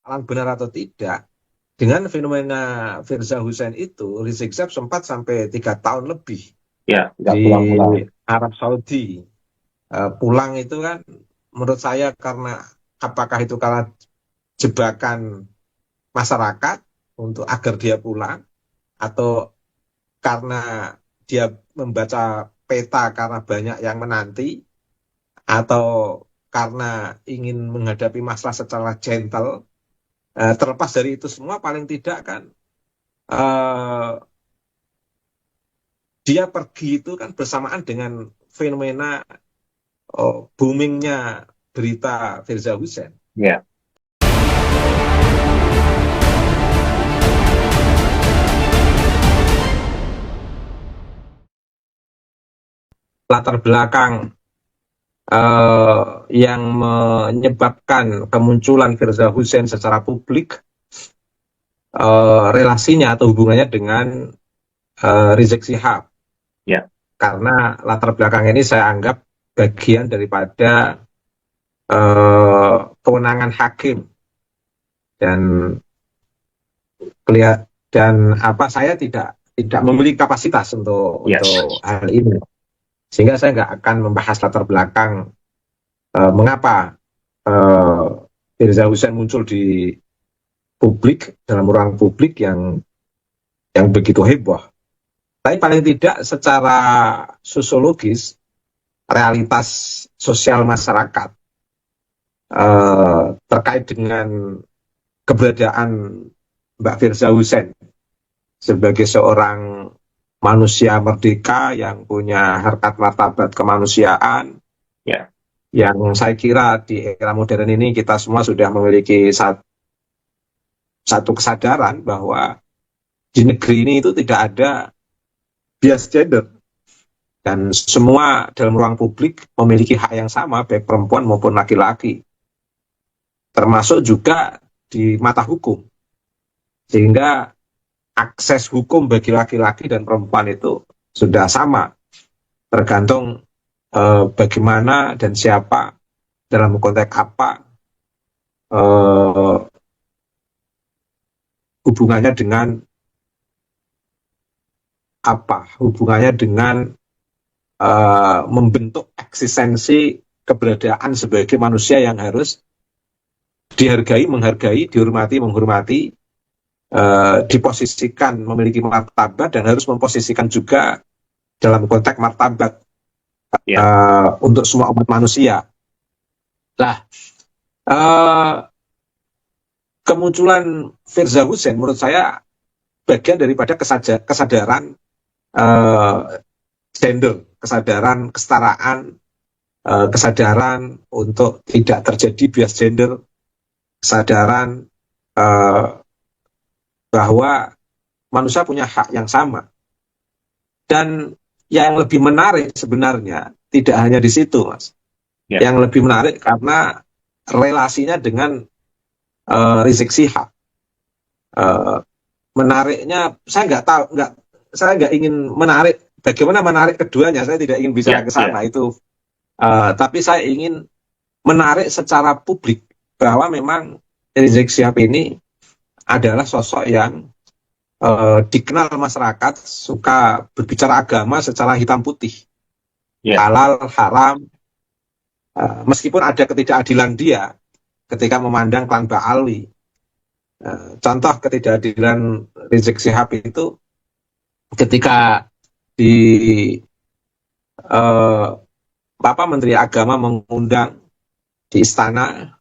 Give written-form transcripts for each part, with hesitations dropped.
benar atau tidak, dengan fenomena Firza Hussein itu, Rizik Syihab sempat sampai 3 tahun lebih Ya, nggak di pulang-pulang. Arab Saudi. Pulang itu kan menurut saya karena apakah itu karena jebakan masyarakat untuk agar dia pulang, atau karena dia membaca peta karena banyak yang menanti, atau karena ingin menghadapi masalah secara gentle. Terlepas dari itu semua, paling tidak kan eh, dia pergi itu kan bersamaan dengan fenomena boomingnya berita Firza Hussein. Ya, Latar belakang yang menyebabkan kemunculan Firza Hussein secara publik, relasinya atau hubungannya dengan Rizik Syihab. ya, Karena latar belakang ini saya anggap bagian daripada kewenangan hakim, dan saya tidak memiliki kapasitas untuk ya. hal ini, sehingga saya nggak akan membahas latar belakang mengapa Firza Hussein muncul di publik, dalam ruang publik yang begitu heboh. Tapi paling tidak secara sosiologis, realitas sosial masyarakat terkait dengan keberadaan Mbak Firza Hussein sebagai seorang manusia merdeka yang punya harkat martabat kemanusiaan, Ya. yang saya kira di era modern ini kita semua sudah memiliki satu kesadaran bahwa di negeri ini itu tidak ada bias gender, dan semua dalam ruang publik memiliki hak yang sama, baik perempuan maupun laki-laki, termasuk juga di mata hukum, sehingga akses hukum bagi laki-laki dan perempuan itu sudah sama, tergantung bagaimana dan siapa, dalam konteks apa hubungannya dengan membentuk eksistensi keberadaan sebagai manusia yang harus dihargai, menghargai, dihormati, menghormati, diposisikan memiliki martabat, dan harus memposisikan juga dalam konteks martabat untuk semua umat manusia. Nah, kemunculan Firza Hussein menurut saya bagian daripada kesadaran gender, kesadaran kesetaraan, kesadaran untuk tidak terjadi bias gender, kesadaran bahwa manusia punya hak yang sama. Dan yang lebih menarik sebenarnya tidak hanya di situ, Mas. Ya. Yang lebih menarik karena relasinya dengan Rizik Syihab. Menariknya saya nggak ingin menarik bagaimana menarik keduanya, saya tidak ingin bicara ke sana itu. Tapi saya ingin menarik secara publik bahwa memang Rizik Syihab ini adalah sosok yang dikenal masyarakat suka berbicara agama secara hitam putih, halal, haram, meskipun ada ketidakadilan dia ketika memandang klan Ba'alwi. Contoh ketidakadilan Rizik Syihab itu ketika di Menteri Agama mengundang di istana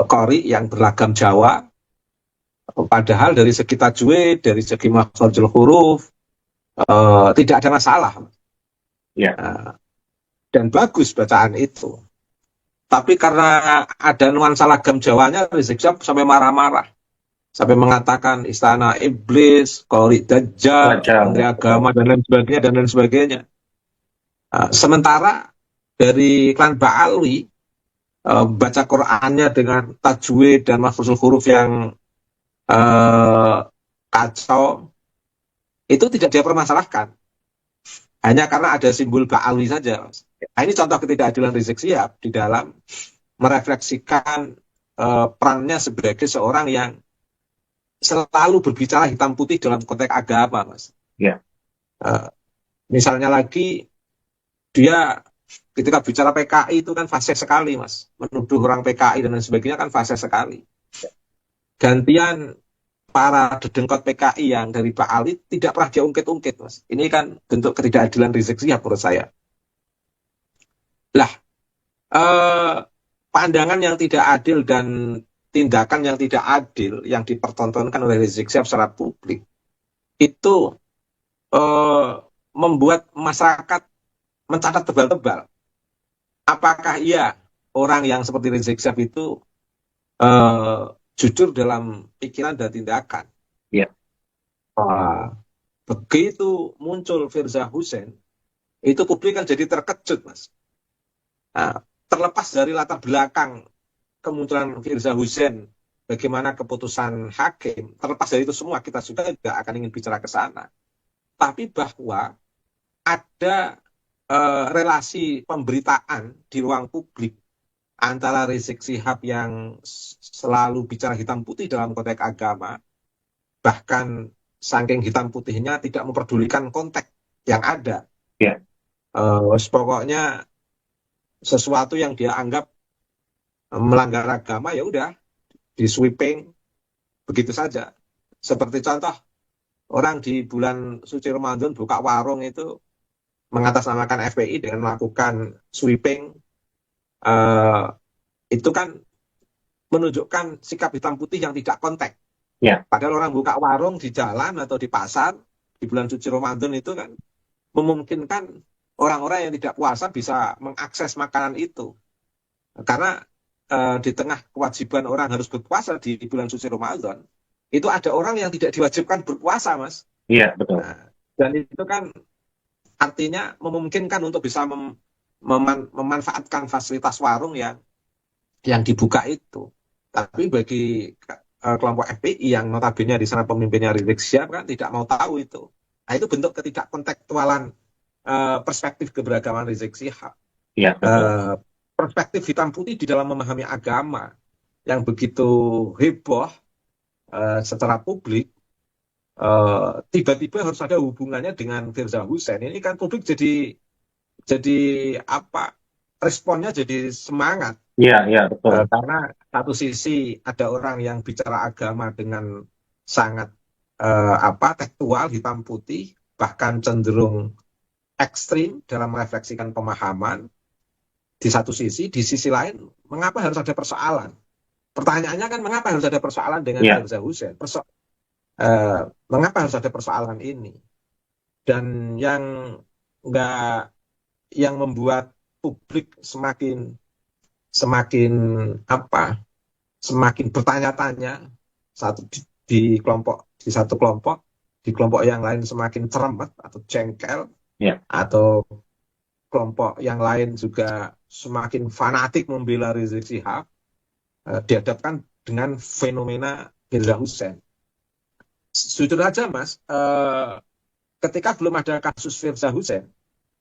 Qori yang berlagam Jawa, padahal dari segi tajwid, dari segi makhrajul huruf tidak ada masalah, dan bagus bacaan itu. Tapi karena ada nuansa lagam Jawanya, Rizik Syihab sampai marah-marah, sampai mengatakan istana iblis, Qori Dajjal, Menteri Agama, dan lain sebagainya. Sementara dari klan Ba'alwi baca Qur'annya dengan tajwid dan makhrajul huruf yang kacau, itu tidak dia permasalahkan, hanya karena ada simbol Ba'alwi saja. Nah, ini contoh ketidakadilan Rizik Syihab di dalam merefleksikan perannya sebagai seorang yang selalu berbicara hitam putih dalam konteks agama, Mas. Ya. Misalnya lagi dia ketika bicara PKI itu kan fasih sekali, Mas. Menuduh orang PKI dan lain sebagainya kan fasih sekali. Gantian para dedengkot PKI yang dari Pak Ali tidak pernah dia ungkit-ungkit, Mas. Ini kan bentuk ketidakadilan Rizik Syihab menurut saya. Lah, pandangan yang tidak adil dan tindakan yang tidak adil yang dipertontonkan oleh Rizik Syihab secara publik itu membuat masyarakat mencatat tebal-tebal. Apakah iya orang yang seperti Rizik Syihab itu jujur dalam pikiran dan tindakan? Ya. Begitu muncul Firza Hussein, itu publik kan jadi terkejut, Mas. Nah, terlepas dari latar belakang kemunculan Firza Hussein, bagaimana keputusan hakim, terlepas dari itu semua kita juga tidak akan ingin bicara ke sana. Tapi bahwa ada relasi pemberitaan di ruang publik antara Rizik Syihab yang selalu bicara hitam putih dalam konteks agama, bahkan saking hitam putihnya tidak memperdulikan konteks yang ada. Ya. Pokoknya sesuatu yang dia anggap melanggar agama ya udah di sweeping begitu saja. Seperti contoh orang di bulan suci Ramadan buka warung itu mengatasnamakan FPI dengan melakukan sweeping, itu kan menunjukkan sikap hitam putih yang tidak konteks. Ya. Padahal orang buka warung di jalan atau di pasar di bulan suci Ramadan itu kan memungkinkan orang-orang yang tidak puasa bisa mengakses makanan itu. Karena di tengah kewajiban orang harus berpuasa di bulan suci Ramadan, itu ada orang yang tidak diwajibkan berpuasa, Mas. Iya, betul. Nah, dan itu kan artinya memungkinkan untuk bisa memanfaatkan fasilitas warung yang dibuka itu. Tapi bagi kelompok FPI yang notabene di sana pemimpinnya Rizik Syihab kan tidak mau tahu itu. Nah, itu bentuk ketidakkontekstualan perspektif keberagaman Rizik Syihab. Iya, betul. Perspektif hitam putih di dalam memahami agama yang begitu heboh secara publik, tiba-tiba harus ada hubungannya dengan Firza Hussein. Ini kan publik jadi apa? Responnya jadi semangat. Iya, betul. Karena satu sisi ada orang yang bicara agama dengan sangat tekstual, hitam putih, bahkan cenderung ekstrim dalam merefleksikan pemahaman. Di satu sisi, di sisi lain, mengapa harus ada persoalan? Pertanyaannya kan mengapa harus ada persoalan dengan Firza Hussein? Mengapa harus ada persoalan ini? Dan yang membuat publik semakin bertanya-tanya di satu kelompok, di kelompok yang lain semakin ceremet atau jengkel, atau kelompok yang lain juga semakin fanatik membela Rizik Syihab, dihadapkan dengan fenomena Firza Hussein. Jujur aja, Mas, ketika belum ada kasus Firza Hussein,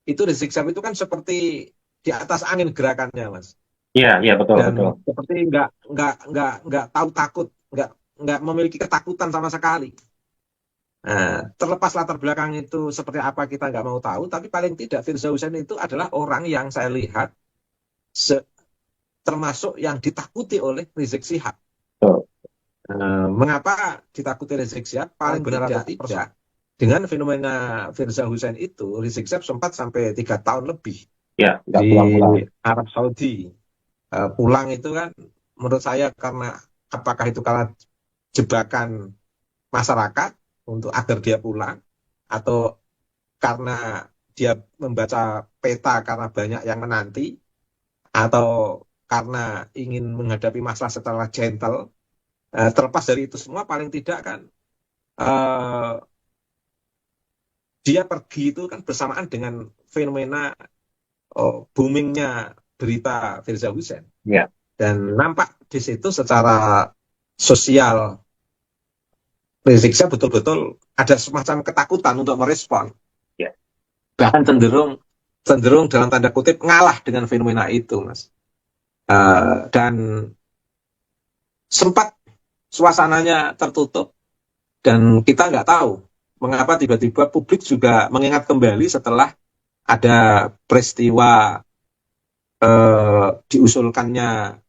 itu Rizik Syihab itu kan seperti di atas angin gerakannya, Mas. Iya, betul. Dan betul. seperti nggak tahu takut, nggak memiliki ketakutan sama sekali. Nah, terlepas latar belakang itu seperti apa kita nggak mau tahu, tapi paling tidak Firza Hussein itu adalah orang yang saya lihat termasuk yang ditakuti oleh Rizik Syihab. Mengapa ditakuti Rizik Syihab? Paling benar atau tidak, dengan fenomena Firza Hussein itu, Rizik Syihab sempat sampai 3 tahun lebih di Arab Saudi. Pulang itu kan menurut saya apakah itu karena jebakan masyarakat untuk agar dia pulang, atau karena dia membaca peta karena banyak yang menanti, atau karena ingin menghadapi masalah secara gentle. Terlepas dari itu semua, paling tidak kan dia pergi itu kan bersamaan dengan fenomena boomingnya berita Firza Hussein. Dan nampak di situ secara sosial Rizik Syihab betul-betul ada semacam ketakutan untuk merespon. Bahkan cenderung dalam tanda kutip ngalah dengan fenomena itu, Mas. Dan sempat suasananya tertutup dan kita nggak tahu mengapa tiba-tiba publik juga mengingat kembali setelah ada peristiwa diusulkannya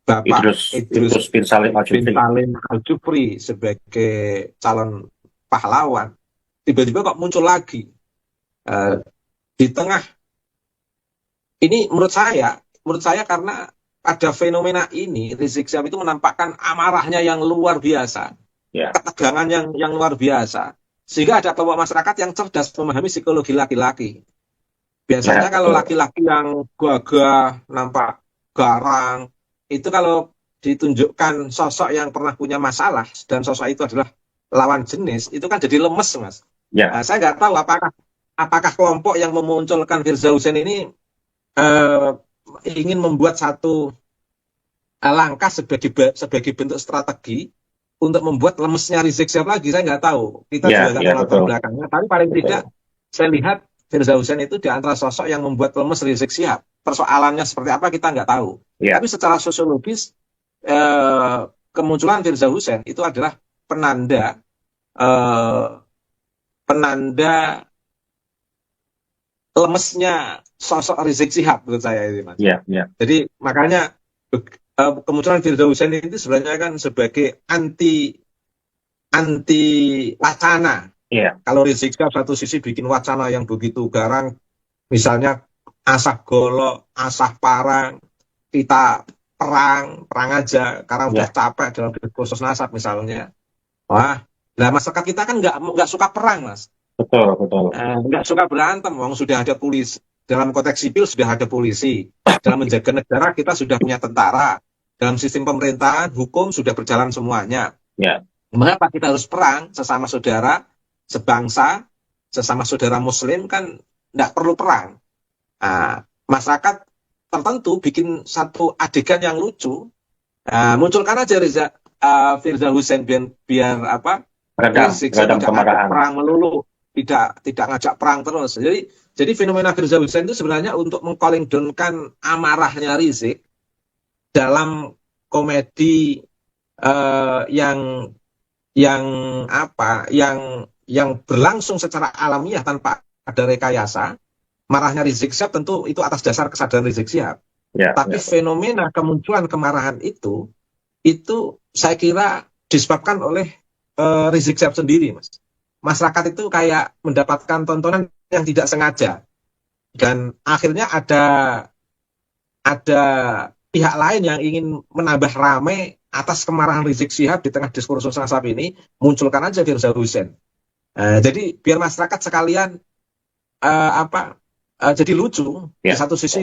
Bapak Idrus bin Salim Al-Jufri sebagai calon pahlawan, tiba-tiba kok muncul lagi di tengah ini. Menurut saya karena pada fenomena ini Rizik Syihab itu menampakkan amarahnya yang luar biasa, ketegangan yang luar biasa, sehingga ada kelompok masyarakat yang cerdas memahami psikologi laki-laki. Biasanya kalau laki-laki yang gagah, nampak garang, itu kalau ditunjukkan sosok yang pernah punya masalah dan sosok itu adalah lawan jenis, itu kan jadi lemes, Mas. Saya nggak tahu apakah kelompok yang memunculkan Firza Hussein ini ingin membuat satu langkah sebagai bentuk strategi untuk membuat lemesnya Rizik Syihab lagi. Saya nggak tahu. Kita juga nggak tahu belakangnya. Tapi paling tidak saya lihat Firza Hussein itu di antara sosok yang membuat lemes Rizik Syihab. Persoalannya seperti apa kita nggak tahu. Tapi secara sosiologis kemunculan Firza Hussein itu adalah penanda lemesnya sosok Rizik Syihab menurut saya ini, Mas. Jadi makanya kemunculan Firza Hussein itu sebenarnya kan sebagai anti wacana. Kalau Rizik Syihab satu sisi bikin wacana yang begitu garang, misalnya asah golok, asah parang, kita perang aja karena udah capek dalam diskursus nasab misalnya. Wah, nah masyarakat kita kan nggak suka perang, Mas. Betul. Nggak suka berantem, sudah ada polisi. Dalam konteks sipil sudah ada polisi. Dalam menjaga negara kita sudah punya tentara. Dalam sistem pemerintahan, hukum sudah berjalan semuanya. Mengapa kita harus perang sesama saudara, sebangsa, sesama saudara muslim kan nggak perlu perang. Masyarakat tertentu bikin satu adegan yang lucu, munculkan aja Firza Hussein biar apa? Redam kemarahan. Perang melulu, tidak ngajak perang terus. Jadi fenomena Firza Hussein itu sebenarnya untuk meng-calling down-kan amarahnya Rizik dalam komedi yang berlangsung secara alamiah tanpa ada rekayasa. Marahnya Rizik Syihab tentu itu atas dasar kesadaran Rizik Syihab. Tapi fenomena kemunculan kemarahan itu saya kira disebabkan oleh Rizik Syihab sendiri, Mas. Masyarakat itu kayak mendapatkan tontonan yang tidak sengaja, dan akhirnya ada pihak lain yang ingin menambah ramai atas kemarahan Rizik Syihab di tengah diskursus nasab ini, munculkan aja Firza Hussein. Jadi biar masyarakat sekalian jadi lucu. Di satu sisi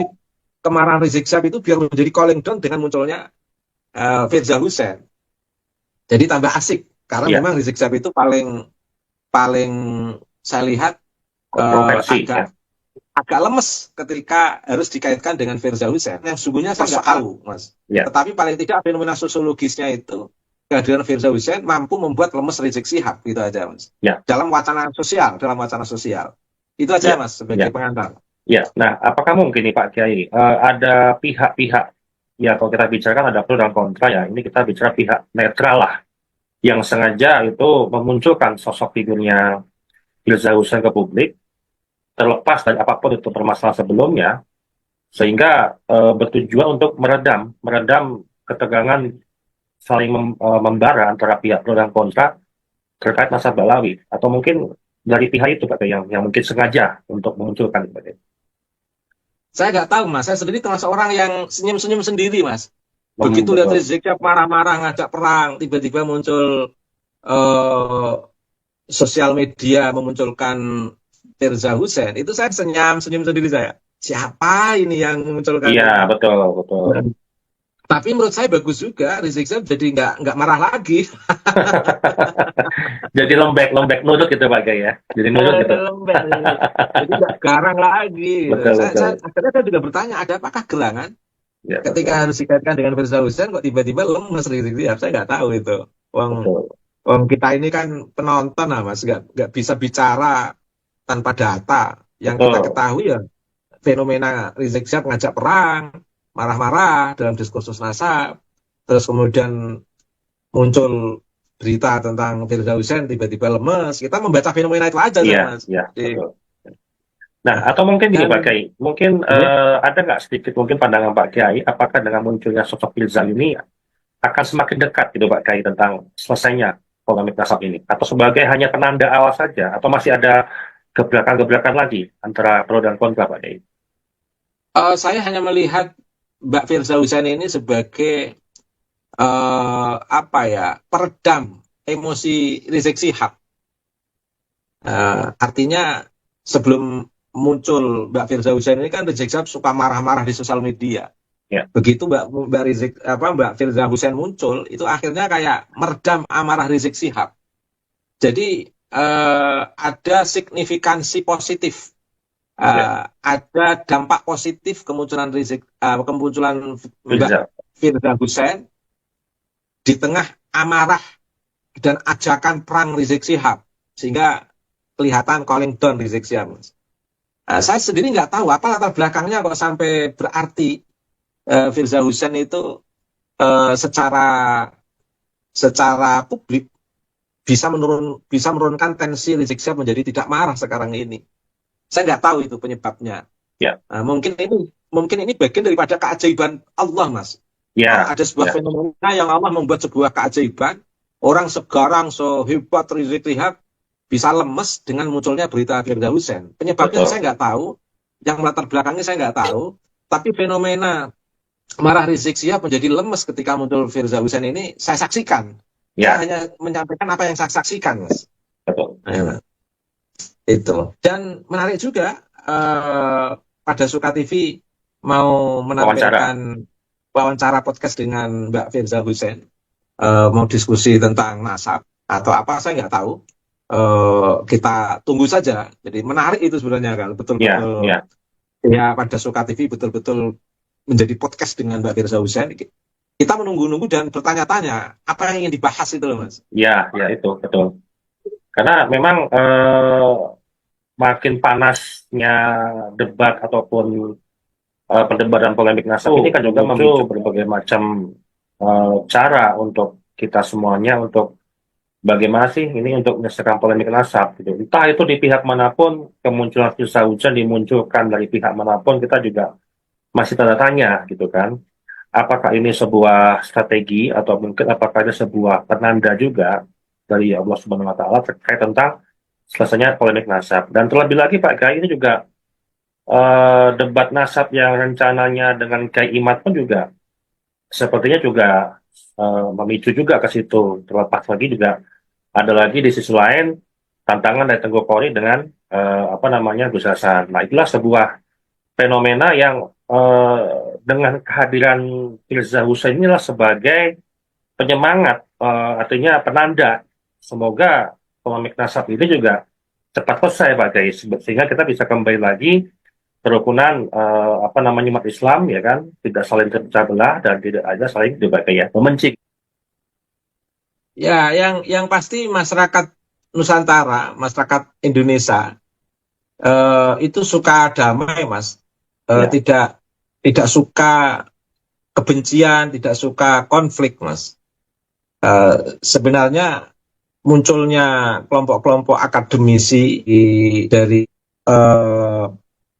kemarahan Rizik Syihab itu biar menjadi calling down dengan munculnya Firza Hussein. Jadi tambah asik karena memang Rizik Syihab itu paling saya lihat agak lemes ketika harus dikaitkan dengan Firza Hussein yang sesungguhnya saya nggak tahu, Mas. Tetapi paling tidak fenomena sosiologisnya itu kehadiran Firza Hussein mampu membuat lemes Rizik Syihab, gitu aja, Mas. Dalam wacana sosial itu aja, Mas, sebagai pengantar. Nah, apakah mungkin nih Pak Kiai ada pihak-pihak, kalau kita bicarakan ada pro dan kontra, ini kita bicara pihak netral lah, yang sengaja itu memunculkan sosok figurnya Firza Hussein ke publik, terlepas dari apapun itu permasalahan sebelumnya, sehingga bertujuan untuk meredam ketegangan saling membara antara pihak pro dan kontra terkait nasab Balawi, atau mungkin dari pihak itu Pak yang mungkin sengaja untuk memunculkan itu. Saya nggak tahu, Mas. Saya sendiri termasuk orang yang senyum-senyum sendiri, Mas. Begitu lihat Rizik Syihab marah-marah ngajak perang, tiba-tiba muncul sosial media memunculkan Firza Hussein, itu saya senyum sendiri saya. Siapa ini yang memunculkan? Iya, betul. Tapi menurut saya bagus juga Rizik Syihab jadi nggak marah lagi. Jadi lembek nurut gitu Pak Kiai ya. Jadi nurut gitu. Jadi nggak garang lagi. Akhirnya saya juga bertanya, ada apakah gerangan? Ketika harus dikaitkan dengan Firza Hussein kok tiba-tiba lemes Rizik Syihab, saya nggak tahu itu. Wong kita ini kan penonton, Mas, nggak bisa bicara tanpa data. Yang kita ketahui ya fenomena Rizik Syihab ngajak perang, marah-marah dalam diskursus nasab, terus kemudian muncul berita tentang Firza Hussein tiba-tiba lemes, kita membaca fenomena itu aja, Iya, Mas. iya, betul. Nah, atau mungkin gini Pak Kiai, mungkin ada nggak sedikit mungkin pandangan Pak Kiai, apakah dengan munculnya sosok Firza ini akan semakin dekat gitu Pak Kiai tentang selesainya polemik nasab ini, atau sebagai hanya penanda awal saja, atau masih ada gebrakan-gebrakan lagi antara pro dan kontra Pak Kiai? Saya hanya melihat Mbak Firza Hussein ini sebagai peredam emosi Rizik Syihab. Artinya sebelum muncul Mbak Firza Hussein ini kan Rizik Syihab suka marah-marah di sosial media. Ya. Begitu Mbak Firza Hussein muncul, itu akhirnya kayak meredam amarah Rizik Syihab. Jadi ada signifikansi positif, ada dampak positif kemunculan Mbak Firza Hussein di tengah amarah dan ajakan perang Rizik Syihab, sehingga kelihatan calling down Rizik Syihab. Saya sendiri nggak tahu apa latar belakangnya kok sampai berarti Firza Hussein itu secara publik bisa menurunkan tensi Rizik Syihab menjadi tidak marah sekarang ini. Saya nggak tahu itu penyebabnya. Ya. Mungkin ini bagian daripada keajaiban Allah, Mas. Ya. Ada sebuah fenomena yang Allah membuat sebuah keajaiban. Orang sekarang sehebat Rizik Syihab bisa lemes dengan munculnya berita Firza Hussein. Penyebabnya saya nggak tahu, yang latar belakangnya saya nggak tahu, tapi fenomena marah Rizik Syihab menjadi lemes ketika muncul Firza Hussein ini saya saksikan. Saya hanya menyampaikan apa yang saya saksikan, Mas. Betul. Itu. Dan menarik juga, pada Suka TV mau menampilkan wawancara podcast dengan Mbak Firza Hussein, mau diskusi tentang nasab atau apa saya nggak tahu. Kita tunggu saja. Jadi menarik itu sebenarnya kan, betul-betul. Ya, pada Suka TV betul-betul menjadi podcast dengan Mbak Firza Hussein. Kita menunggu-nunggu dan bertanya-tanya apa yang ingin dibahas itu loh, Mas. Ya itu betul. Karena memang makin panasnya debat ataupun perdebatan polemik nasab ini kan juga memicu berbagai macam cara untuk kita semuanya untuk bagaimana sih ini untuk menyelesaikan polemik nasab gitu. Entah itu di pihak manapun, kemunculan Firza Hussein dimunculkan dari pihak manapun, kita juga masih tanda tanya gitu kan. Apakah ini sebuah strategi atau mungkin apakah ada sebuah penanda juga dari Allah Subhanahu wa taala terkait tentang selesainya polemik nasab. Dan terlebih lagi Pak Kiai, ini juga debat nasab yang rencananya dengan Kiai Imad pun juga sepertinya juga memicu juga ke situ. Terlepas lagi juga ada lagi di sisi lain tantangan dari Tengku Khori dengan Gus Hasan. Nah, itulah sebuah fenomena yang dengan kehadiran Firza Hussein inilah sebagai penyemangat, artinya penanda semoga polemik nasab ini juga cepat selesai Pak Kiai, sehingga kita bisa kembali lagi kerukunan umat Islam, ya kan, tidak saling terpecah belah dan tidak ada saling membenci. Ya, yang pasti masyarakat Nusantara, masyarakat Indonesia itu suka damai, Mas. Tidak suka kebencian, tidak suka konflik, Mas. Sebenarnya munculnya kelompok-kelompok akademisi dari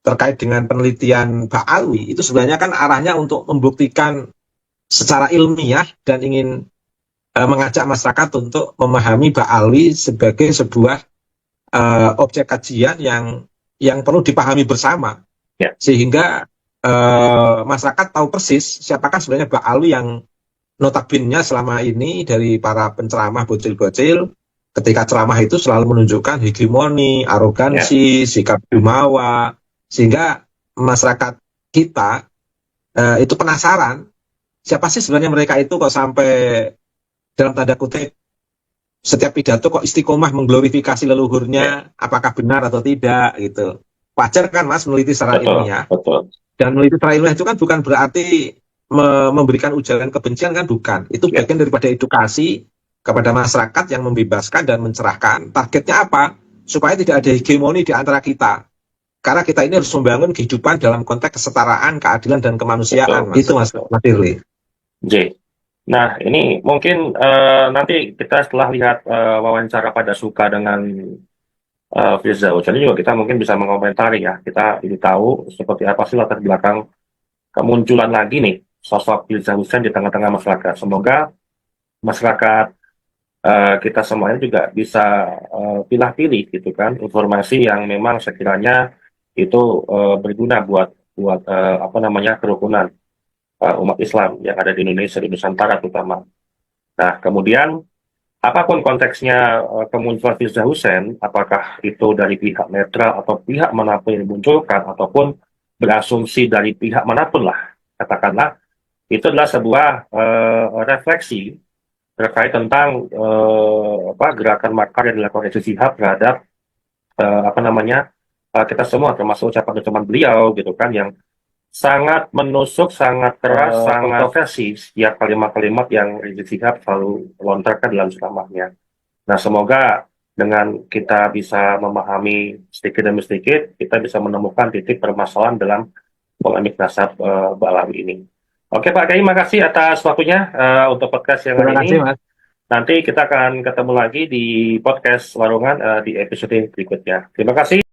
terkait dengan penelitian Ba'alwi itu sebenarnya kan arahnya untuk membuktikan secara ilmiah dan ingin mengajak masyarakat untuk memahami Ba'alwi sebagai sebuah objek kajian yang perlu dipahami bersama, sehingga masyarakat tahu persis siapakah sebenarnya Ba'alwi yang notabene selama ini dari para penceramah bocil-bocil ketika ceramah itu selalu menunjukkan hegemoni, arogansi, sikap jumawa, sehingga masyarakat kita itu penasaran siapa sih sebenarnya mereka itu kok sampai dalam tanda kutip setiap pidato kok istiqomah mengglorifikasi leluhurnya, apakah benar atau tidak gitu. Wajar kan Mas meneliti secara ilmiah. Dan meneliti secara ilmiah itu kan bukan berarti memberikan ujaran kebencian, kan bukan. Itu bagian daripada edukasi kepada masyarakat yang membebaskan dan mencerahkan. Targetnya apa? Supaya tidak ada hegemoni di antara kita. Karena kita ini harus membangun kehidupan dalam konteks kesetaraan, keadilan dan kemanusiaan. Mas. Itu Mas Firly. Nah, ini mungkin nanti kita setelah lihat wawancara pada Suka dengan Firza Hussein juga kita mungkin bisa mengomentari ya. Kita ini tahu seperti apa sih latar belakang kemunculan lagi nih sosok Firza Hussein di tengah-tengah masyarakat. Semoga masyarakat kita semuanya juga bisa pilih-pilih gitu kan informasi yang memang sekiranya itu berguna buat buat apa namanya kerukunan umat Islam yang ada di Indonesia di Nusantara terutama. Nah, kemudian apapun konteksnya kemunculan Firza Hussein, apakah itu dari pihak netral atau pihak manapun yang dimunculkan, ataupun berasumsi dari pihak manapun lah, katakanlah, itu adalah sebuah refleksi terkait tentang apa, gerakan makar yang dilakukan Rizik Syihab terhadap apa namanya kita semua, termasuk ucapan-ucapan beliau gitu kan, yang sangat menusuk, sangat keras, sangat kontroversi setiap kalimat-kalimat yang Rizik Syihab selalu lontarkan dalam ceramahnya. Nah, semoga dengan kita bisa memahami sedikit demi sedikit, kita bisa menemukan titik permasalahan dalam polemik nasab Ba'alawi ini. Oke Pak Kiai, makasih atas waktunya untuk podcast yang Terima hari kasih, ini. Mas. Nanti kita akan ketemu lagi di podcast Warungan di episode berikutnya. Terima kasih.